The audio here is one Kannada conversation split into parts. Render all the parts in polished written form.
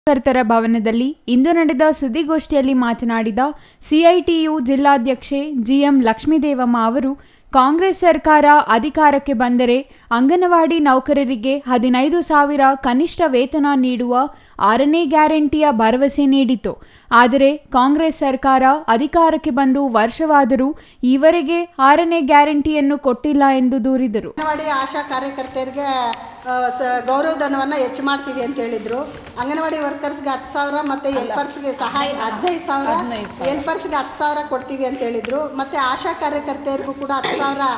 ಕರ್ತರ ಭವನದಲ್ಲಿ ಇಂದು ನಡೆದ ಸುದ್ದಿಗೋಷ್ಠಿಯಲ್ಲಿ ಮಾತನಾಡಿದ ಸಿಐಟಿಯು ಜಿಲ್ಲಾಧ್ಯಕ್ಷೆ ಜಿಎಂ ಲಕ್ಷ್ಮೀದೇವಮ್ಮ ಅವರು, ಕಾಂಗ್ರೆಸ್ ಸರ್ಕಾರ ಅಧಿಕಾರಕ್ಕೆ ಬಂದರೆ ಅಂಗನವಾಡಿ ನೌಕರರಿಗೆ 15,000 ಕನಿಷ್ಠ ವೇತನ ನೀಡುವ 6ನೇ ಗ್ಯಾರಂಟಿಯ ಭರವಸೆ ನೀಡಿತು. ಆದರೆ ಕಾಂಗ್ರೆಸ್ ಸರ್ಕಾರ ಅಧಿಕಾರಕ್ಕೆ ಬಂದು ವರ್ಷವಾದರೂ ಈವರೆಗೆ 6ನೇ ಗ್ಯಾರಂಟಿಯನ್ನು ಕೊಟ್ಟಿಲ್ಲ ಎಂದು ದೂರಿದರು. ಅಂಗನವಾಡಿ ಆಶಾ ಕಾರ್ಯಕರ್ತೆಯರಿಗೆ ಗೌರವಧನವನ್ನು ಹೆಚ್ಚು ಮಾಡ್ತೀವಿ ಅಂತ ಹೇಳಿದರು. ಅಂಗನವಾಡಿ ವರ್ಕರ್ಸ್ಗೆ 10,000 ಮತ್ತು ಹೆಲ್ಪರ್ಸ್ಗೆ ಸಹಾಯ 15,000, ಹೆಲ್ಪರ್ಸ್ಗೆ 10,000 ಕೊಡ್ತೀವಿ ಅಂತ ಹೇಳಿದರು. ಮತ್ತು ಆಶಾ ಕಾರ್ಯಕರ್ತೆಯರಿಗೂ ಕೂಡ 10,000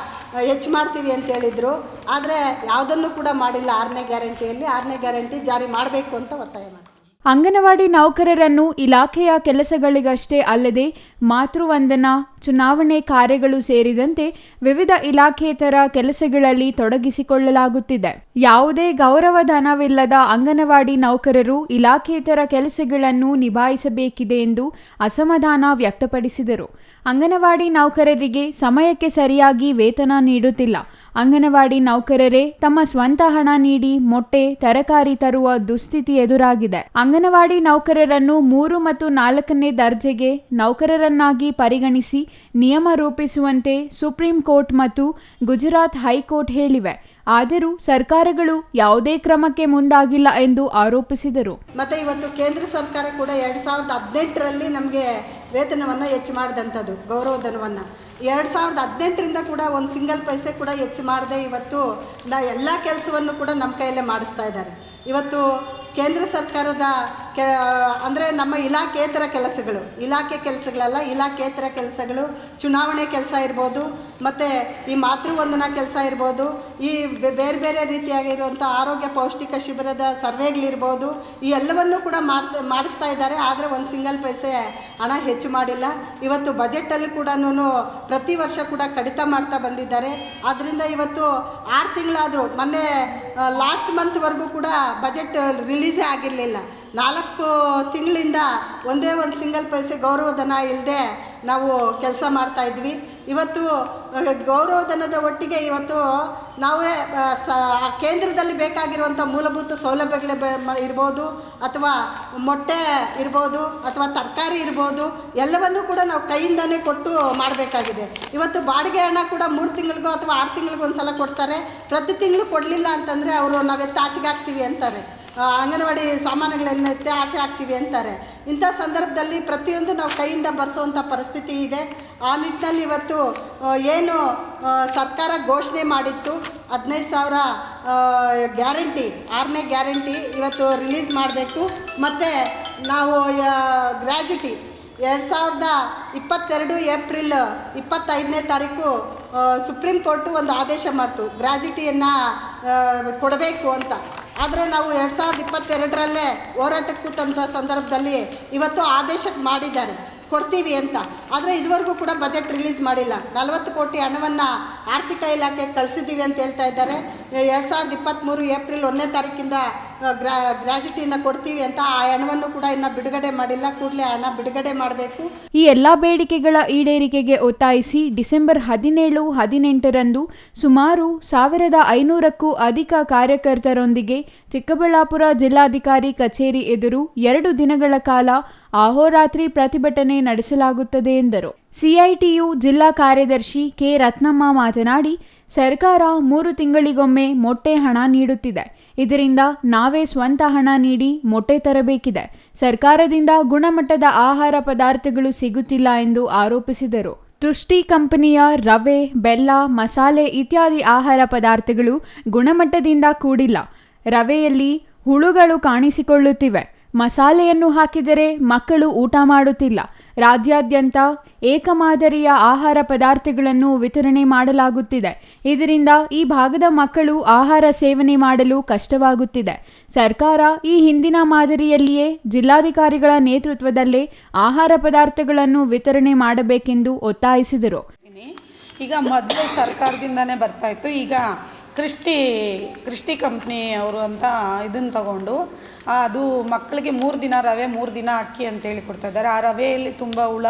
ಹೆಚ್ಚು ಮಾಡ್ತೀವಿ ಅಂತ ಹೇಳಿದರು. ಆದರೆ ಯಾವುದನ್ನು ಕೂಡ ಮಾಡಿಲ್ಲ. 6ನೇ ಗ್ಯಾರಂಟಿಯಲ್ಲಿ 6ನೇ ಗ್ಯಾರಂಟಿ ಜಾರಿ ಮಾಡಬೇಕು ಅಂತ ಒತ್ತಾಯ ಮಾಡ್ತೀವಿ. ಅಂಗನವಾಡಿ ನೌಕರರನ್ನು ಇಲಾಖೆಯ ಕೆಲಸಗಳಿಗಷ್ಟೇ ಅಲ್ಲದೆ ಮಾತೃವಂದನಾ, ಚುನಾವಣೆ ಕಾರ್ಯಗಳು ಸೇರಿದಂತೆ ವಿವಿಧ ಇಲಾಖೇತರ ಕೆಲಸಗಳಲ್ಲಿ ತೊಡಗಿಸಿಕೊಳ್ಳಲಾಗುತ್ತಿದೆ. ಯಾವುದೇ ಗೌರವಧನವಿಲ್ಲದ ಅಂಗನವಾಡಿ ನೌಕರರು ಇಲಾಖೇತರ ಕೆಲಸಗಳನ್ನು ನಿಭಾಯಿಸಬೇಕಿದೆ ಎಂದು ಅಸಮಾಧಾನ ವ್ಯಕ್ತಪಡಿಸಿದರು. ಅಂಗನವಾಡಿ ನೌಕರರಿಗೆ ಸಮಯಕ್ಕೆ ಸರಿಯಾಗಿ ವೇತನ ನೀಡುತ್ತಿಲ್ಲ. ಅಂಗನವಾಡಿ ನೌಕರರೇ ತಮ್ಮ ಸ್ವಂತ ಹಣ ನೀಡಿ ಮೊಟ್ಟೆ, ತರಕಾರಿ ತರುವ ದುಸ್ಥಿತಿ ಎದುರಾಗಿದೆ. ಅಂಗನವಾಡಿ ನೌಕರರನ್ನು 3 ಮತ್ತು 4ನೇ ದರ್ಜೆಗೆ ನೌಕರರನ್ನಾಗಿ ಪರಿಗಣಿಸಿ ನಿಯಮ ರೂಪಿಸುವಂತೆ ಸುಪ್ರೀಂ ಕೋರ್ಟ್ ಮತ್ತು ಗುಜರಾತ್ ಹೈಕೋರ್ಟ್ ಹೇಳಿವೆ. ಆದರೂ ಸರ್ಕಾರಗಳು ಯಾವುದೇ ಕ್ರಮಕ್ಕೆ ಮುಂದಾಗಿಲ್ಲ ಎಂದು ಆರೋಪಿಸಿದರು. ಮತ್ತು ಇವತ್ತು ಕೇಂದ್ರ ಸರ್ಕಾರ ಕೂಡ 2018ರಲ್ಲಿ ನಮಗೆ ವೇತನವನ್ನು ಹೆಚ್ಚು ಮಾಡಿದಂಥದ್ದು, ಗೌರವಧನವನ್ನು 2018ರಿಂದ ಕೂಡ ಒಂದು ಸಿಂಗಲ್ ಪೈಸೆ ಕೂಡ ಹೆಚ್ಚು ಮಾಡದೆ ಇವತ್ತು ಎಲ್ಲ ಕೆಲಸವನ್ನು ಕೂಡ ನಮ್ಮ ಕೈಯಲ್ಲೇ ಮಾಡಿಸ್ತಾ ಇದ್ದಾರೆ. ಇವತ್ತು ಕೇಂದ್ರ ಸರ್ಕಾರದ ಅಂದರೆ ನಮ್ಮ ಇಲಾಖೇತರ ಕೆಲಸಗಳು, ಇಲಾಖೆ ಕೆಲಸಗಳಲ್ಲ, ಇಲಾಖೇತರ ಕೆಲಸಗಳು, ಚುನಾವಣೆ ಕೆಲಸ ಇರ್ಬೋದು, ಮತ್ತು ಈ ಮಾತೃವಂದನಾ ಕೆಲಸ ಇರ್ಬೋದು, ಈ ಬೇರೆ ಬೇರೆ ರೀತಿಯಾಗಿರುವಂಥ ಆರೋಗ್ಯ ಪೌಷ್ಟಿಕ ಶಿಬಿರದ ಸರ್ವೆಗಳಿರ್ಬೋದು, ಈ ಎಲ್ಲವನ್ನೂ ಕೂಡ ಮಾಡಿಸ್ತಾ ಇದ್ದಾರೆ. ಆದರೆ ಒಂದು ಸಿಂಗಲ್ ಪೈಸೆ ಹಣ ಹೆಚ್ಚು ಮಾಡಿಲ್ಲ. ಇವತ್ತು ಬಜೆಟಲ್ಲಿ ಕೂಡ ಪ್ರತಿ ವರ್ಷ ಕೂಡ ಕಡಿತ ಮಾಡ್ತಾ ಬಂದಿದ್ದಾರೆ. ಆದ್ದರಿಂದ ಇವತ್ತು 6 ತಿಂಗಳಾದರೂ, ಮೊನ್ನೆ ಲಾಸ್ಟ್ ಮಂತ್ವರೆಗೂ ಕೂಡ ಬಜೆಟ್ ರಿಲೀಸೇ ಆಗಿರಲಿಲ್ಲ. 4 ತಿಂಗಳಿಂದ ಒಂದೇ ಒಂದು ಸಿಂಗಲ್ ಪೈಸೆ ಗೌರವಧನ ಇಲ್ಲದೆ ನಾವು ಕೆಲಸ ಮಾಡ್ತಾಯಿದ್ವಿ. ಇವತ್ತು ಗೌರವಧನದ ಒಟ್ಟಿಗೆ ಇವತ್ತು ನಾವೇ ಕೇಂದ್ರದಲ್ಲಿ ಬೇಕಾಗಿರುವಂಥ ಮೂಲಭೂತ ಸೌಲಭ್ಯಗಳು ಇರ್ಬೋದು, ಅಥವಾ ಮೊಟ್ಟೆ ಇರ್ಬೋದು, ಅಥವಾ ತರಕಾರಿ ಇರ್ಬೋದು, ಎಲ್ಲವನ್ನೂ ಕೂಡ ನಾವು ಕೈಯಿಂದನೇ ಕೊಟ್ಟು ಮಾಡಬೇಕಾಗಿದೆ. ಇವತ್ತು ಬಾಡಿಗೆ ಹಣ ಕೂಡ 3 ತಿಂಗಳಿಗೂ ಅಥವಾ 6 ತಿಂಗಳಿಗೂ ಒಂದು ಸಲ ಕೊಡ್ತಾರೆ. ಪ್ರತಿ ತಿಂಗಳು ಕೊಡಲಿಲ್ಲ ಅಂತಂದರೆ ಅವರು ನಾವೆತ್ತ ಆಚೆಗೆ ಹಾಕ್ತೀವಿ ಅಂತಾರೆ. ಅಂಗನವಾಡಿ ಸಾಮಾನುಗಳನ್ನು ಆಚೆ ಹಾಕ್ತೀವಿ ಅಂತಾರೆ. ಇಂಥ ಸಂದರ್ಭದಲ್ಲಿ ಪ್ರತಿಯೊಂದು ನಾವು ಕೈಯಿಂದ ಬರೆಸುವಂಥ ಪರಿಸ್ಥಿತಿ ಇದೆ. ಆ ನಿಟ್ಟಿನಲ್ಲಿ ಇವತ್ತು ಏನು ಸರ್ಕಾರ ಘೋಷಣೆ ಮಾಡಿತ್ತು 15,000 ಗ್ಯಾರಂಟಿ, 6ನೇ ಗ್ಯಾರಂಟಿ ಇವತ್ತು ರಿಲೀಸ್ ಮಾಡಬೇಕು. ಮತ್ತು ನಾವು ಗ್ರ್ಯಾಜುಟಿ 2022 ಏಪ್ರಿಲ್ 25ನೇ ತಾರೀಕು ಸುಪ್ರೀಂ ಕೋರ್ಟು ಒಂದು ಆದೇಶ ಮಾಡಿತು, ಗ್ರ್ಯಾಜುಟಿಯನ್ನು ಕೊಡಬೇಕು ಅಂತ. ಆದರೆ ನಾವು 2022ರಲ್ಲೇ ಹೋರಾಟಕ್ಕೆ ಕೂತಂಥ ಸಂದರ್ಭದಲ್ಲಿ ಇವತ್ತು ಆದೇಶಕ್ಕೆ ಮಾಡಿದ್ದಾರೆ, ಕೊಡ್ತೀವಿ ಅಂತ. ಆದರೆ ಇದುವರೆಗೂ ಕೂಡ ಬಜೆಟ್ ರಿಲೀಸ್ ಮಾಡಿಲ್ಲ. 40 ಕೋಟಿ ಹಣವನ್ನು ಆರ್ಥಿಕ ಇಲಾಖೆಗೆ ಕಳಿಸಿದ್ದೀವಿ ಅಂತ ಹೇಳ್ತಾ ಇದ್ದಾರೆ. 2023 ಏಪ್ರಿಲ್ 1ನೇ ತಾರೀಕಿಂದ ಗ್ರ್ಯಾಜುಟಿಯನ್ನು ಕೊಡ್ತೀವಿ ಅಂತ. ಆ ಹಣವನ್ನು ಕೂಡ ಇನ್ನು ಬಿಡುಗಡೆ ಮಾಡಿಲ್ಲ. ಕೂಡಲೇ ಹಣ ಬಿಡುಗಡೆ ಮಾಡಬೇಕು. ಈ ಎಲ್ಲ ಬೇಡಿಕೆಗಳ ಈಡೇರಿಕೆಗೆ ಒತ್ತಾಯಿಸಿ ಡಿಸೆಂಬರ್ 17, 18ರಂದು ಸುಮಾರು 1,500ಕ್ಕೂ ಅಧಿಕ ಕಾರ್ಯಕರ್ತರೊಂದಿಗೆ ಚಿಕ್ಕಬಳ್ಳಾಪುರ ಜಿಲ್ಲಾಧಿಕಾರಿ ಕಚೇರಿ ಎದುರು 2 ದಿನಗಳ ಕಾಲ ಅಹೋರಾತ್ರಿ ಪ್ರತಿಭಟನೆ ನಡೆಸಲಾಗುತ್ತದೆ ಎಂದರು. ಸಿಐಟಿಯು ಜಿಲ್ಲಾ ಕಾರ್ಯದರ್ಶಿ ಕೆ ರತ್ನಮ್ಮ ಮಾತನಾಡಿ, ಸರ್ಕಾರ 3 ತಿಂಗಳಿಗೊಮ್ಮೆ ಮೊಟ್ಟೆ ಹಣ ನೀಡುತ್ತಿದೆ. ಇದರಿಂದ ನಾವೇ ಸ್ವಂತ ಹಣ ನೀಡಿ ಮೊಟ್ಟೆ ತರಬೇಕಿದೆ. ಸರ್ಕಾರದಿಂದ ಗುಣಮಟ್ಟದ ಆಹಾರ ಪದಾರ್ಥಗಳು ಸಿಗುತ್ತಿಲ್ಲ ಎಂದು ಆರೋಪಿಸಿದರು. ತುಷ್ಟಿ ಕಂಪನಿಯ ರವೆ, ಬೆಲ್ಲ, ಮಸಾಲೆ ಇತ್ಯಾದಿ ಆಹಾರ ಪದಾರ್ಥಗಳು ಗುಣಮಟ್ಟದಿಂದ ಕೂಡಿಲ್ಲ. ರವೆಯಲ್ಲಿ ಹುಳುಗಳು ಕಾಣಿಸಿಕೊಳ್ಳುತ್ತಿವೆ. ಮಸಾಲೆಯನ್ನು ಹಾಕಿದರೆ ಮಕ್ಕಳು ಊಟ ಮಾಡುತ್ತಿಲ್ಲ. ರಾಜ್ಯಾದ್ಯಂತ ಏಕಮಾದರಿಯ ಆಹಾರ ಪದಾರ್ಥಗಳನ್ನು ವಿತರಣೆ ಮಾಡಲಾಗುತ್ತಿದೆ. ಇದರಿಂದ ಈ ಭಾಗದ ಮಕ್ಕಳು ಆಹಾರ ಸೇವನೆ ಮಾಡಲು ಕಷ್ಟವಾಗುತ್ತಿದೆ. ಸರ್ಕಾರ ಈ ಹಿಂದಿನ ಮಾದರಿಯಲ್ಲಿಯೇ ಜಿಲ್ಲಾಧಿಕಾರಿಗಳ ನೇತೃತ್ವದಲ್ಲೇ ಆಹಾರ ಪದಾರ್ಥಗಳನ್ನು ವಿತರಣೆ ಮಾಡಬೇಕೆಂದು ಒತ್ತಾಯಿಸಿದರು. ಈಗ ಮೊದಲು ಸರ್ಕಾರದಿಂದನೇ ಬರ್ತಾ ಇತ್ತು. ಈಗ ಕ್ರಿಸ್ಟಿ ಕಂಪ್ನಿ ಅವರು ಅಂತ ಇದನ್ನು ತಗೊಂಡು ಅದು ಮಕ್ಕಳಿಗೆ 3 ದಿನ ರವೆ 3 ದಿನ ಅಕ್ಕಿ ಅಂತೇಳಿ ಕೊಡ್ತಾ ಇದ್ದಾರೆ. ಆ ರವೆಯಲ್ಲಿ ತುಂಬ ಹುಳ,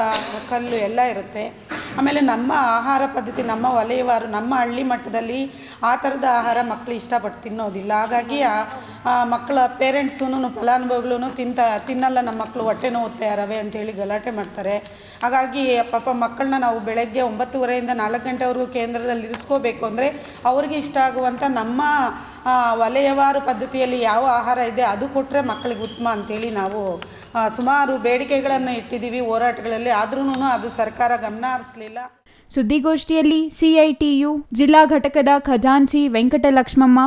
ಕಲ್ಲು ಎಲ್ಲ ಇರುತ್ತೆ. ಆಮೇಲೆ ನಮ್ಮ ಆಹಾರ ಪದ್ಧತಿ, ನಮ್ಮ ವಲಯವಾರು, ನಮ್ಮ ಹಳ್ಳಿ ಮಟ್ಟದಲ್ಲಿ ಆ ಥರದ ಆಹಾರ ಮಕ್ಕಳು ಇಷ್ಟಪಟ್ಟು ತಿನ್ನೋದಿಲ್ಲ. ಹಾಗಾಗಿ ಮಕ್ಕಳ ಪೇರೆಂಟ್ಸೂ ಫಲಾನುಭವಿಗಳೂ ತಿನ್ನಲ್ಲ, ನಮ್ಮ ಮಕ್ಕಳು ಹೊಟ್ಟೆ ನೋವುತ್ತೆ ರವೆ ಅಂತೇಳಿ ಗಲಾಟೆ ಮಾಡ್ತಾರೆ. ಹಾಗಾಗಿ ಪಾಪ ಮಕ್ಕಳನ್ನ ನಾವು ಬೆಳಗ್ಗೆ 9:30 4 ಗಂಟೆವರೆಗೂ ಕೇಂದ್ರದಲ್ಲಿ ಇರಿಸ್ಕೋಬೇಕು ಅಂದರೆ ಅವ್ರಿಗೆ ಇಷ್ಟ ಆಗುವಂಥ ನಮ್ಮ ವಲಯವಾರು ಪದ್ಧತಿಯಲ್ಲಿ ಯಾವ ಆಹಾರ ಇದೆ ಅದು ಕೊಟ್ಟರೆ ಮಕ್ಕಳಿಗೆ ಉತ್ತಮ ಅಂಥೇಳಿ ನಾವು ಸುಮಾರು ಬೇಡಿಕೆಗಳನ್ನು ಇಟ್ಟಿದ್ದೀವಿ ಹೋರಾಟಗಳಲ್ಲಿ. ಆದ್ರೂ ಅದು ಸರ್ಕಾರ ಗಮನ ಹರಿಸಲಿಲ್ಲ. ಸುದ್ದಿಗೋಷ್ಠಿಯಲ್ಲಿ ಸಿಐಟಿಯು ಜಿಲ್ಲಾ ಘಟಕದ ಖಜಾಂಚಿ ವೆಂಕಟಲಕ್ಷ್ಮಮ್ಮ,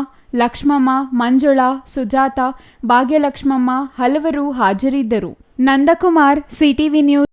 ಲಕ್ಷ್ಮಮ್ಮ, ಮಂಜುಳಾ, ಸುಜಾತ, ಭಾಗ್ಯಲಕ್ಷ್ಮಮ್ಮ ಹಲವರು ಹಾಜರಿದ್ದರು. Nandakumar, CTV news.